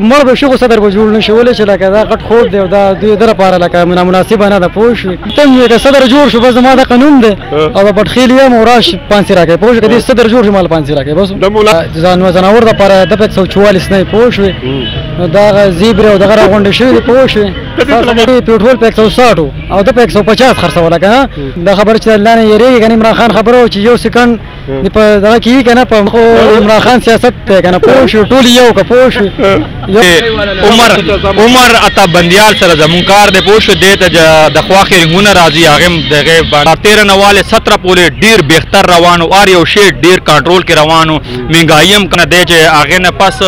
مړ به شي خو صدر به جوړ نه شي ولې چې لکه دا غټ خوب دی او دا دوی د لپاره لکه نامناسبه نه ده پوه شوې ته مې که صدر جوړ شو بس زما د قانون دی او د بټخیل یم او راش 500 راکوي پوه شوې که دې صدر جوړ شي مال 500 راکوي بس ځناور دپاره د 144 نه پوه شوې نو دغه زیبرې او دغه راغونډې شوي دي پوه شوې پېټرول په 160 او ده په 150 خرڅوله که نه دا خبره چې الله نه یېرېږي که نه عمران خان خبره وه چې یو سکند په دغه کې وي که نه په عمران خان سیاست دی که نه پوه شوې ټول یو که پوه شوې عمر عطا بندیال سره زمونږ کار دی پوه شو دې ته د خواښې رنګونه راځي هغې هم د هغې باندې 13 نه والې 17 پورې ډېر بهتر روان و هر یو شی ډېر کنټرول کې روان و مهنګایي هم کنه دی چې هغې نه پس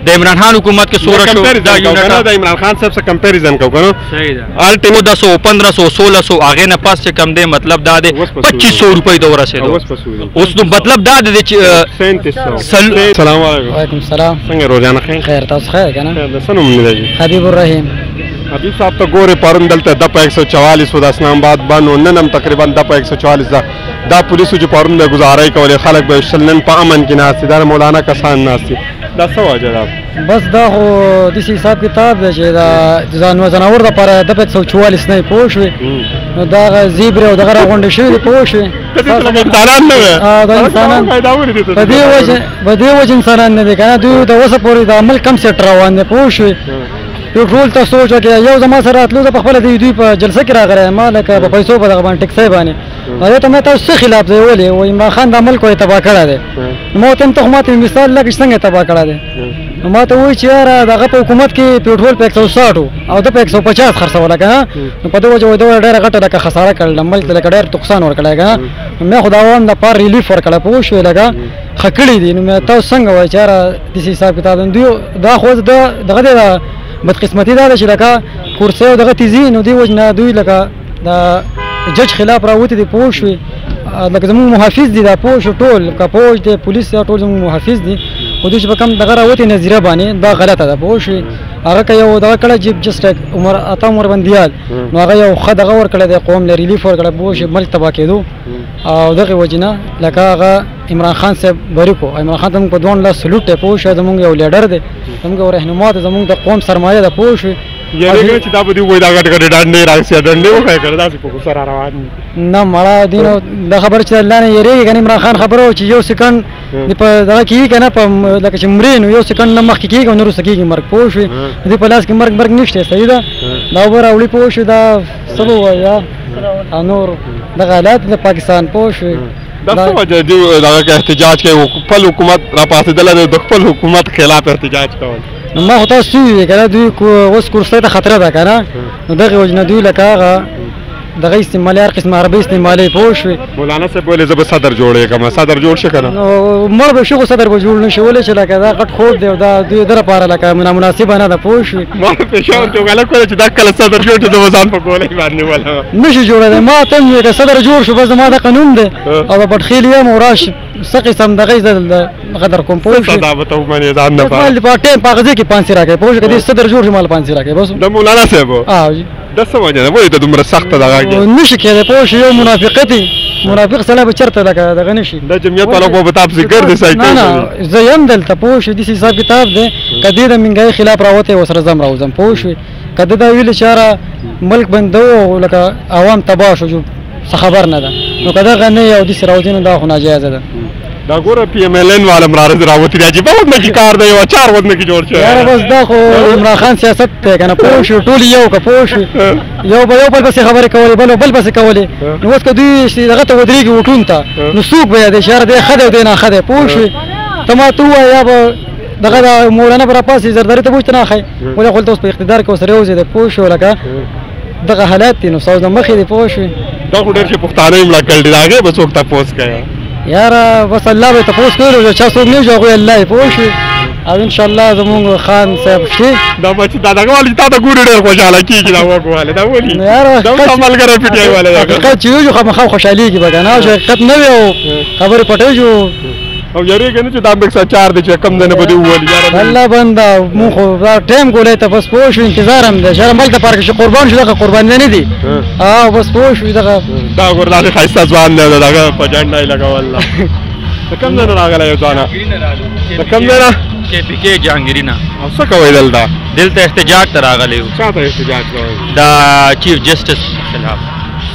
د عمران خان حکومت کې سوره شو د عمران خان صاحب سره کمپیریزن کوو که نه الټیم 1400 1500 1600 هغې نه پس چې کم دی مطلب دا دی 2500 روپۍ ته ورسېدو اوس نو مطلب دا دی چې 3700 سلام علیکم وعلیکم السلام څنګه روزانه خیر تاسو خیر که نه د څه نوم دی حبیب الرحیم حبیب صاحب ته ګورې پرون دلته د په 144 و د اسلام آباد بند و نن هم تقریبا د په 144 ده دا پولیسو چې پرون به ګزارۍ کولې خلک به شل نن په امن کې ناست دي دا مولانا کسان ناست دي دا څه وجه ده بس دا خو داسې حساب کتاب دی چې د ځناور دپاره د په 144 نه پوه شوې نو دغه زیبرې او دغه راغونډې شوي دي پوه شوې انسانان نه وي دا انسانان په دې وجه انسانان نه دي که نه دوی د اوسه پورې د عمل کم سیټ روان دی پوه شوې پېټرول ته سوچ وکړې یو زما سره راتلو زه پخپله دوی په جلسه کې راغلی یم ما لکه په پیسو په دغه باندې ټکسۍ باندې هغې ته مې تاسو څه خلاف دی ولې و عمران خان دا ملک یې تباه کړی دی نو ما ورته یم ته خو ما ته مثال لکه چې څنګه یې تباه کړی دی نو ما ته وایي چې یاره دغه په حکومت کې پېټرول په 160 او ده په 150 خرڅوله که نه نو په دې وجه ده ډېره غټه لکه خساره کړله ملک ته لکه ډېر نقصان ورکړی که نه نو مې خو د عوام دپاره ریلیف ورکړی پوه شوې لکه ښه کړي دي نو مې تاسو څنګه وایي چې یاره داسې حساب کتاب دوی دا خو دغه دی بدقسمتي دا ده چې لکه کورسۍ او دغه تیزي نو دې وجه نه دوی لکه د جج خلاف راوتې دي پوه شوې لکه زمونږ محافظ دي دا پوه شو ټول که پوج دی پولیس دا ټول زمونږ محافظ دي خو دوی چې په کم دغه راوتې نظیره باندې دا غلطه ده پوه شوې هغه که یو دغه کړی چې جسټ عمر بندیال نو هغه یو ښه دغه ورکړی دی قوم له ریلیف ورکړی پوه شوې ملک تباه کېدو او دغې وجې نه لکه هغه عمران خان صاحب بریک و عمران خان ته موږ په 2 لاس سلوټ دی پوه شوې زمونږ یو لیډر دی زمونږ یو رهنما دی زمونږ د قوم سرمایه ده پوه شوې یاره چې دا به دوی وایي دا غټ غټې ډنډې راکسي ډنډې وښایې که نه داسې په غوسه را روان دي نه مړه دي نو دا خبره چې الله نه یېرېږي که نه عمران خان خبره وه چې یو سکند په دغه کې وي که نه په لکه چې مرې نو یو سکند نه مخکې کېږي او نه وروسته کېږي مرګ پوه شوې د دوی په لاس کې مرګ نشته صحیح ده دا اوبه راوړي پوه شوې دا څه به ووایي او نور دغه حالات د پاکستان پوه شوې دا څه وجه دوی دغه کې احتجاج کوي خپل حکومت راپاڅېدلی دی د خپل حکومت خلاف احتجاج کول نو ما خو تاسو وویلې که نه دوی اوس کورسۍ ته خطره ده که نه نو دغې وجې نه دوی لکه هغه دغه استعمالي هر قسم عربي استعمالي پوه شوې مولانا صاحب ویلې زه به صدر جوړېږم صدر جوړ شي که نه مړ به شي خو صدر به جوړ نه شي ولې چې لکه دا غټ خوب دی او دا دوی د لپاره لکه نامناسبه نه ده پوه شوې ما پېښور کې غلط کړی چې دا کله صدر جوړ شي زه به ځان په ګولۍ باندې ولم نه شي جوړېدی ما ته هم که صدر جوړ شو بس زما د قانون دی او د بټخیل یم او راش څه قسم دغه زه قدر کوم پوه شوې دا به ته ومنې ځان دپاره په ټایم په هغه ځای کې 500 راکوي پوه شوې که دې صدر جوړ شي مال 500 راکوي بس د مولانا صاحب دا څه وجه ده ولې ته دومره سخته دغه نه شي کېدی پوه شو یو منافقت دی منافق سړی به چېرته لکه دغه نه شي دا جمعیت والا به تاسې ګرځې سایکل نه نه زه یم دلته پوه شوې داسې حساب کتاب دی که دې د مهنګایي خلاف راوتی ورسره زه هم راوځم پوه شوې که ده دا ویلې چې یاره ملک بنده و لکه عوام تباه شو څه خبر نه ده نو که دغه نه یو داسې راوځي نو دا خو ناجایزه ده دا ګوره پی ایم ال ان والا راوتي دی عجیبه ودنه کې کار دی یو اچار ودنه کې جوړ شوی یاره بس دا خو عمران خان سیاست دی که نه پوه شو ټول یو که پوه شو یو بل پسې خبرې کولې بل پسې کولې نو اوس که دوی دغه ته ودرېږي وټون ته نو څوک به یادوي چې یاره دی ښه دی او دی ناښه دی پوه شوې ته ما ته ووایه یا به دغه د مولانا به راپاسې زرداري ته به وایي ته ناښئ ولې خو دلته اوس په اقتدار کې ورسره یوځای دی پوه شو لکه دغه حالات دي نو ستاسو د مخې دی پوه شوې دا خو ډېر چې پښتانه یې مړه کړل دي د هغې به څوک تپوس کوي یاره بس الله به تپوس کوي چا څوک نه وي چې هغوی الله یې پوه شوې او انشاءالله زمونږ خان صاحب شي دا بچ دا دغه والي تا ته ګوري ډېر خوشحاله کېږي دا وګواله دا ولي دا ملګری پي ټي آی والا حقیقت چې ویجو خامخا خوشحالېږي به که نه حقیقت نه وي او خبرې پټۍ جو او یریږي نه چې دا 104 دی چې کم ځای نه به دې ووایي الله بنده مونږ خو دا ټایم ګولۍ ته بس پوه شو انتظار هم دی شرم هلته پارک چې قربان شو دغه قرباني نه دي بس پوه شو دغه دا ګوره داسې ښایسته ځوان دی دغه په جنډه یې لګول د کوم ځای نه راغلی یو ځوانه د کوم ځای نه کې پکې جهانګیرینه او څه کوئ دلته دلته احتجاج ته راغلی یو چاته احتجاج کوئ د چیف جسټس خلاف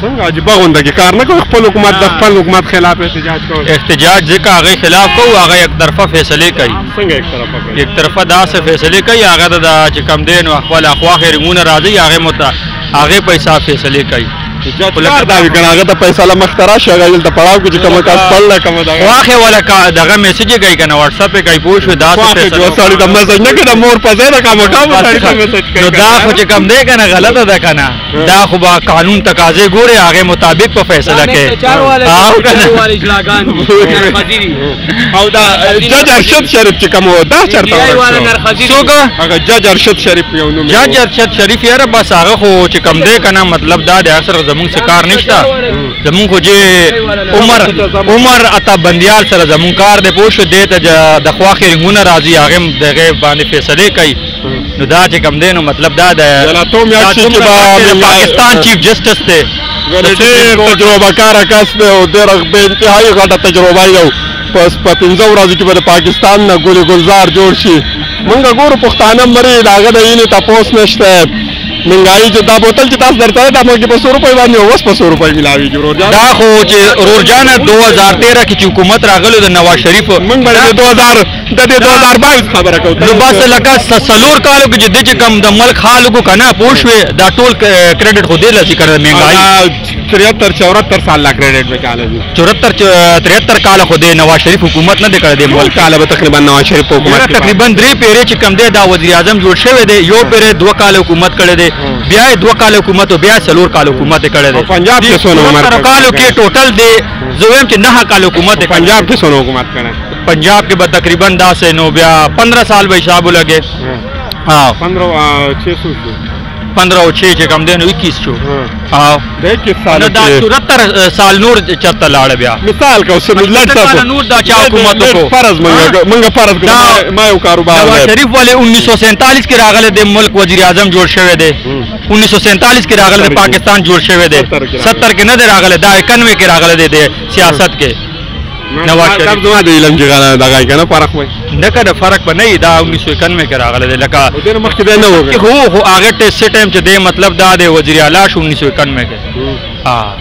څنګه عجیبه غونډه کې کار نه کوي خپل حکومت د خپل حکومت خلاف احتجاج کوي احتجاج ځکه هغه خلاف کوو هغه یک طرفه فیصلې کوي څنګه یک طرفه کوي یک طرفه داسې فیصلې کوي هغه د چې کم دی نو خپل اخواخې رنګونه راځي هغې په حساب فیصلې کوي کار دا وي که نه هغه ته فیصله مخته راشي هغه دلته پړاو کې چې کومه کس پړله کومه خواښې والا دغه میسج یې کوي که نه واټساپ یې کوي پوه شوې داسې سړي ته میسج نه کوي د مور په ځای د کامکام سړي ته میسج کوي نو دا خو چې کم دی که نه غلطه ده که نه دا خو به قانون تقاضې ګورې هغې مطابق په فیصله کوي او دا جج ارشد شریف چې کوم و دا چېرته څوک هغه جج ارشد شریف یو نوم جج ارشد شریف یاره بس هغه خو چې کم دی که نه مطلب دا دی هر سره زمونږ څه کار نشته زمونږ خو چې عمر عطا بندیال سره زمونږ کار دی پوه شو دې ته د خواښې رنګونه راځي هغې دغې باندې فیصلې کوي نو دا چې کم دی نو مطلب دا د پاکستان چیف جسټس دی ډېر تجربه کاره کس دی او ډېر بې انتهایي غټه تجربه یو په 15 ورځو کې به د پاکستان نه ګل ګلزار جوړ شي مونږ ګورو پښتانه مري د هغه د وینې تپوس نشته منګایي چې دا بوتل چې تاسو درته دا موږ په 100 روپۍ باندې اوس په 100 روپۍ ملاویږي ورورجان دا خو چې ورورجانه 2013 کې چې حکومت راغلو د نواز شریف موږ باندې 2022 خبره کوو نو بس لکه څلور کالو کې چې د چې کم د ملک حال کو کنه پوه شوې دا ټول کریډټ خو دې لسی کړه منګایي 73 سال لا کریډټ به کاله 73 کال خو دې نواز شریف حکومت نه کړی دی ملک کاله به تقریبا نواز شریف حکومت تقریبا 3 پیرې چې کم دی دا وزیر اعظم جوړ شوی دی یو پیرې 2 کال حکومت کړی دی بیا 2 کال حکومت او بیا 4 کال حکومت کړی دی پنجاب کې سونه عمر کالو کې ټوټل دی زویم چې 9 کال حکومت پنجاب کې سونه حکومت کړی پنجاب کې به تقریبا 10 نو بیا 15 سال به حساب لګے ها 15 او 6 چې کم دی نو 21 شو ها د 21 سال دا 74 سال نور چرته لاړ بیا مثال کو لټ نور دا چا حکومت کو فرض منګه فرض ما یو کاروبار نواز شریف والے 1947 کې راغله د ملک وزیر اعظم جوړ شوی دی 1947 کې راغله د پاکستان جوړ شوی دی 70 کې نه راغله دا 91 کې راغله د سیاست کې نواز شریف زما د علم کې غلا دغه کنه فرق وای نه کده فرق به نه دا 1991 کې راغله دی لکه دغه مخکې نه وګړي هو هغه ټیسټ ټایم چې دی مطلب دا د وزیر اعلی شو 1991 کې ها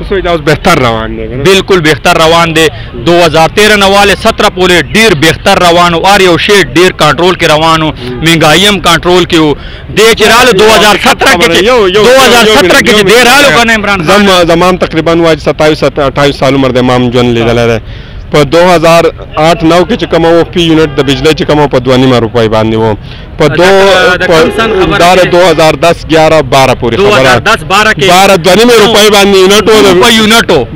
تاسو دا اوس بهتر روان دی بالکل بهتر روان دی 2013 نواله 17 پورې ډیر بهتر روانو ار یو شی ډیر کنټرول کې روانو مهنګائی هم کنټرول کې وو د چرالو 2017 کې ډیر حالو کنه عمران خان زمام تقریبا واج 27 سال عمر د امام جون لیدل دی په 2008-9 کې چې کوم او پی یونټ د بجلی چې کوم په 2.5 روپۍ باندې وو په 2010-11-12 پورې خبره 2010-12 کې 12.5 روپۍ باندې یونټ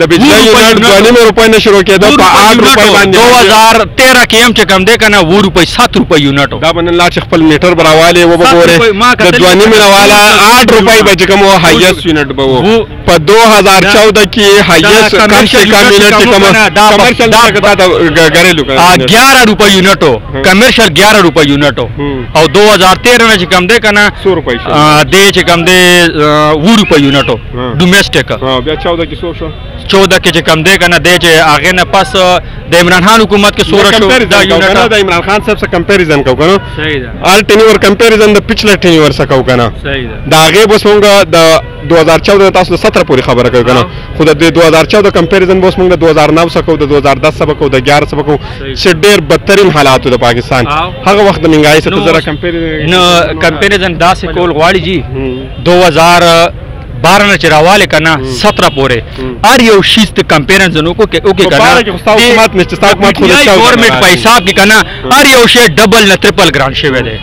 د بجلی یونټ 2.5 روپۍ نه شروع کېده په 8 روپۍ باندې 2013 کې هم چې کم دی کنه 2 روپۍ 7 روپۍ یونټ دا باندې لا چې خپل میټر براواله و وګوره د 2.5 والا 8 روپۍ به کوم هایست یونټ به وو په 2014 کې هایست کم سے کم یونټ کوم کمرشل घरेलू 11 रुपए यूनिट हो कमर्शियल 11 रुपए यूनिट हो और 2013 में कम दे का ना 100 रुपए दे कम दे 20 रुपए यूनिट हो डोमेस्टिक 14 के कम दे का ना दे आगे ना पास د عمران خان حکومت کې 16 شو دا یونټ د عمران خان صاحب سره کمپیریزن کو کنه صحیح ده آل ټینیور کمپیریزن د پچھله ټینیور سره کو کنه صحیح ده دا هغه بس مونږ د 2014 تاسو 17 پورې خبره کوي کنه خو د 2014 کمپیریزن بس مونږ د 2009 سره کو د 2010 سره کو د 11 سره کو چې ډېر بدترین حالات د پاکستان هغه وخت د منګای سره زره کمپیریزن داسې کول غواړي جی 2012 نه چرواله کنه 17 پورې ار یو شیست کمپیریزن کو کې اوکې کنه حکومت نشته حکومت خو د گورنمنت پیسې کې کنه ار یو شی ډبل نه ټریپل ګرانټ شوی دی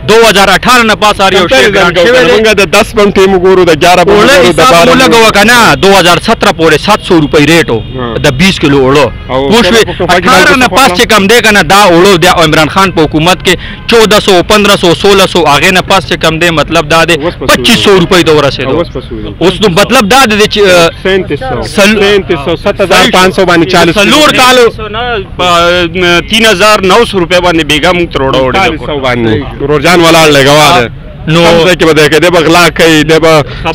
2018 نه پاس ار یو شی ګرانټ شوی دی موږ د 10 پم ټیم ګورو د 11 پم ګورو د 12 لګو کنه 2017 پورې 700 روپۍ ریټ او د 20 کیلو اورو پوښوي 18 نه پاس چې کم دی کنه دا اورو د عمران خان په حکومت کې 1400 1500 1600 هغه نه پاس چې کم دی مطلب دا دی 2500 روپۍ د ورسېدو اوس نو مطلب دا دی چې 7500 باندې 40 سلور کالو 3900 روپۍ باندې بیګا موږ تروړو ورجان ولاړ لګوا ده نو چې بده کې د بغلا کوي د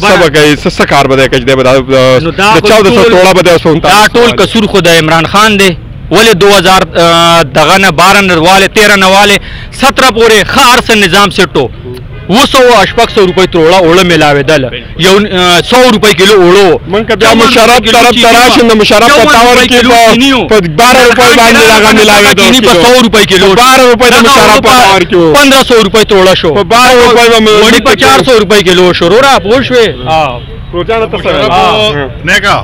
سبا کوي سسکار بده کې د 1400 توړه بده 17 دا ټول قصور خو د عمران خان دی वले 2000 दगा न 12 वाले 13 वाले 17 पूरे खार से निजाम सेटो वो 100 रुपये तोड़ा ओड़ा मिलावे दल यो 100 रुपये किलो ओड़ो मन का क्या मुशर्रफ तरफ तराश न मुशर्रफ पतावर की 12 रुपये बांध लगा मिलावे दो 100 रुपये किलो 12 रुपये तो मुशर्रफ पतावर की 1500 रुपये तोड़ा शो 12 रुपये में वही 400 रुपये किलो शो रो रहा पोषवे रोजाना तो सर नेका